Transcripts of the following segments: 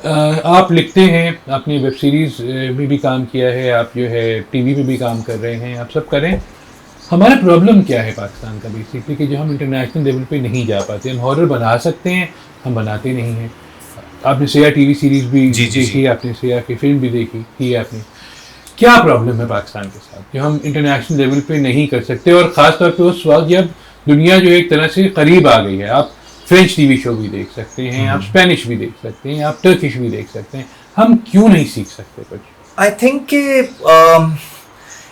آپ لکھتے ہیں، آپ نے ویب سیریز میں بھی کام کیا ہے، آپ جو ہے ٹی وی میں بھی کام کر رہے ہیں، آپ سب کریں. ہمارا پرابلم کیا ہے پاکستان کا بیسکلی کہ جو ہم انٹرنیشنل لیول پہ نہیں جا پاتے. ہم ہارر بنا سکتے ہیں، ہم بناتے نہیں ہیں. آپ نے سیاہ ٹی وی سیریز بھی دیکھی، آپ نے سیاہ کی فلم بھی دیکھی کی ہے آپ نے. کیا پرابلم ہے پاکستان کے ساتھ جو ہم انٹرنیشنل لیول پہ نہیں کر سکتے؟ اور خاص طور پہ اس وقت جب دنیا جو ایک طرح سے قریب آ گئی ہے. آپ فرینچ ٹی وی شو بھی دیکھ سکتے ہیں، آپ اسپینش بھی دیکھ سکتے ہیں، آپ ٹرکش بھی دیکھ سکتے ہیں. ہم کیوں نہیں سیکھ سکتے کچھ؟ آئی تھنک کہ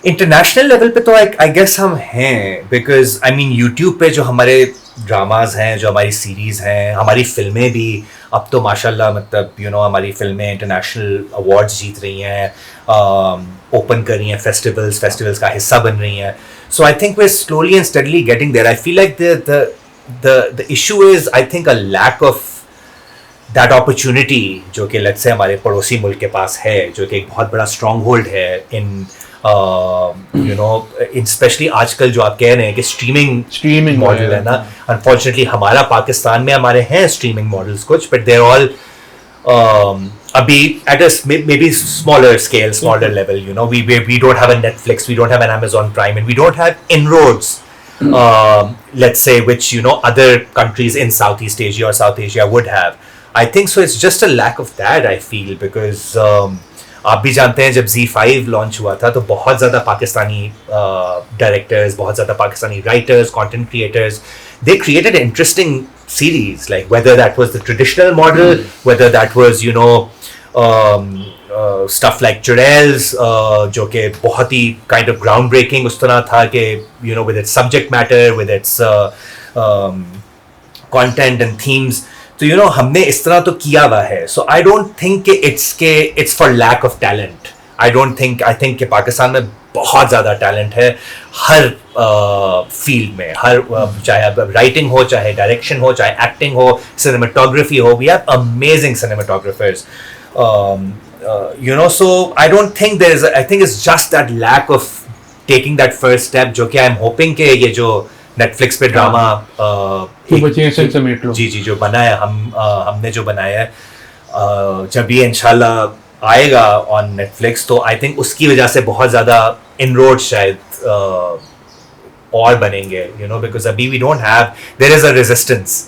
انٹرنیشنل لیول پہ تو آئی گیس ہم ہیں، بیکاز آئی مین یوٹیوب پہ جو ہمارے ڈراماز ہیں، جو ہماری سیریز ہیں، ہماری فلمیں بھی اب تو ماشاء اللہ مطلب ہماری فلمیں انٹرنیشنل ایوارڈز جیت رہی ہیں، اوپن کر رہی ہیں فیسٹیولس کا حصہ بن رہی ہیں. So I think we are slowly and steadily getting there. I feel like the issue is I think a lack of that opportunity جو کہ لیٹس سے ہمارے پڑوسی ملک کے پاس ہے، جو کہ ایک بہت بڑا اسٹرانگ ہولڈ ہے ان اسپیشلی آج کل جو آپ کہہ رہے ہیں کہ اسٹریمنگ ماڈل ہے نا. انفارچونیٹلی ہمارا پاکستان میں ہمارے ہیں اسٹریمنگ ماڈلس کچھ، بٹ دے آر آل ابھی at a maybe smaller scale, smaller level. We don't have a Netflix, we don't have an Amazon Prime, and we don't have inroads let's say which other countries in Southeast Asia or South Asia would have. I think so it's just a lack of that I feel, because آپ بھی جانتے ہیں جب Z5 launch ہوا تھا تو بہت زیادہ پاکستانی ڈائریکٹرز، بہت زیادہ Pakistani writers, content creators, they created an interesting series, like whether that was the traditional model, whether that was stuff like Churels, جو کہ بہت ہی kind of ground breaking اس طرح تھا کہ with its subject matter, with its content and themes. تو ہم نے اس طرح تو کیا ہوا ہے. سو آئی ڈونٹ تھنک کہ it's for lack of talent. I think کہ پاکستان میں بہت زیادہ ٹیلنٹ ہے ہر فیلڈ میں، ہر چاہے رائٹنگ ہو، چاہے ڈائریکشن ہو، چاہے ایکٹنگ ہو، سنیماٹوگرافی ہو. We have amazing cinematographers. So I don't think I think it's just that lack of taking that first step, جو کہ I'm hoping کہ یہ جو نیٹ فلکس پہ ڈراما جی جو بنا ہے، ہم نے جو بنایا ہے، جب یہ انشاءاللہ آئے گا آن نیٹ فلکس تو آئی تھنک اس کی وجہ سے بہت زیادہ انروڈ شاید اور بنیں گے، بیکاز ابھی we don't have, there is a resistance